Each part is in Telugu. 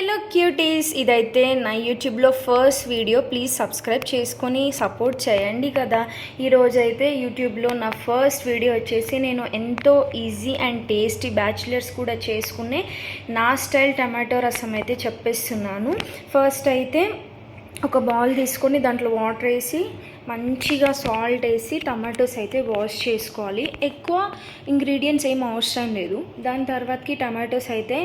హలో క్యూటీస్, ఇదైతే నా యూట్యూబ్లో ఫస్ట్ వీడియో. ప్లీజ్ సబ్స్క్రైబ్ చేసుకొని సపోర్ట్ చేయండి కదా. ఈరోజైతే యూట్యూబ్లో నా ఫస్ట్ వీడియో వచ్చేసి నేను ఎంతో ఈజీ అండ్ టేస్టీ బ్యాచిలర్స్ కూడా చేసుకునే నా స్టైల్ టమాటో రసం అయితే చెప్పేస్తున్నాను. ఫస్ట్ అయితే ఒక బౌల్ తీసుకొని దాంట్లో వాటర్ వేసి మంచిగా సాల్ట్ వేసి టమాటోస్ అయితే వాష్ చేసుకోవాలి. ఎక్కువ ఇంగ్రీడియంట్స్ ఏం అవసరం లేదు. దాని తర్వాతకి టమాటోస్ అయితే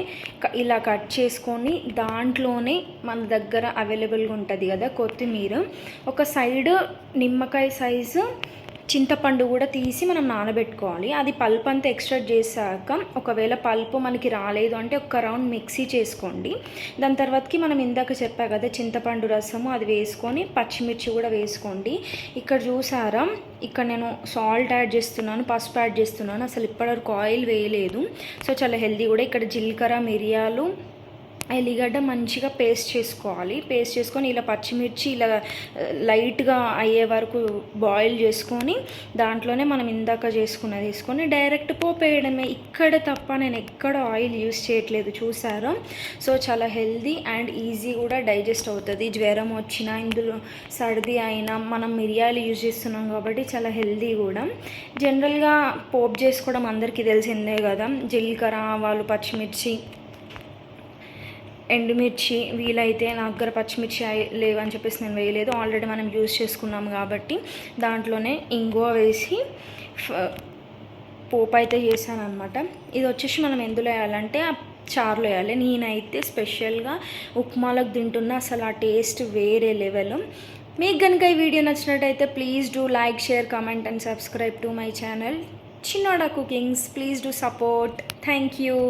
ఇలా కట్ చేసుకొని దాంట్లోనే మన దగ్గర అవైలబుల్గా ఉంటుంది కదా కొత్తిమీర, ఒక సైడ్ నిమ్మకాయ సైజు చింతపండు కూడా తీసి మనం నానబెట్టుకోవాలి. అది పల్ప్ అంతా ఎక్స్ట్రాక్ట్ చేశాక ఒకవేళ పల్పు మనకి రాలేదు అంటే ఒక రౌండ్ మిక్సీ చేసుకోండి. దాని తర్వాతకి మనం ఇందాక చెప్పా కదా చింతపండు రసము, అది వేసుకొని పచ్చిమిర్చి కూడా వేసుకోండి. ఇక్కడ చూసారా, ఇక్కడ నేను సాల్ట్ యాడ్ చేస్తున్నాను, పసుపు యాడ్ చేస్తున్నాను. అసలు ఇప్పటివరకు ఆయిల్ వేయలేదు. సో చాలా హెల్దీ కూడా. ఇక్కడ జీలకర్ర, మిరియాలు, ఎల్లిగడ్డ మంచిగా పేస్ట్ చేసుకోవాలి. పేస్ట్ చేసుకొని ఇలా పచ్చిమిర్చి ఇలా లైట్గా అయ్యే వరకు బాయిల్ చేసుకొని దాంట్లోనే మనం ఇందాక చేసుకున్నది వేసుకొని డైరెక్ట్ పోపు వేయడమే. ఇక్కడ తప్ప నేను ఎక్కడ ఆయిల్ యూస్ చేయట్లేదు, చూసారా. సో చాలా హెల్దీ అండ్ ఈజీ కూడా డైజెస్ట్ అవుతుంది. జ్వరం వచ్చినా, ఇందులో సర్ది అయినా మనం మిరియాలు యూజ్ చేస్తున్నాం కాబట్టి చాలా హెల్దీ కూడా. జనరల్గా పోపు చేసుకోవడం అందరికీ తెలిసిందే కదా. జీలకర్ర, ఆవాలు, పచ్చిమిర్చి, ఎండుమిర్చి, వీలైతే నా దగ్గర పచ్చిమిర్చి లేవని చెప్పేసి నేను వేయలేదు. ఆల్రెడీ మనం యూజ్ చేసుకున్నాం కాబట్టి దాంట్లోనే ఇంగువ వేసి పోపు అయితే చేశాను అనమాట. ఇది వచ్చేసి మనం ఎందులో వేయాలంటే చారులో వేయాలి. నేనైతే స్పెషల్గా ఉప్మాలకు తింటున్నా, అసలు ఆ టేస్ట్ వేరే లెవెల్. మీకు కనుక ఈ వీడియో నచ్చినట్టయితే please do like, share, comment and subscribe to my channel Chinnoda cookings. Please do support. Thank you.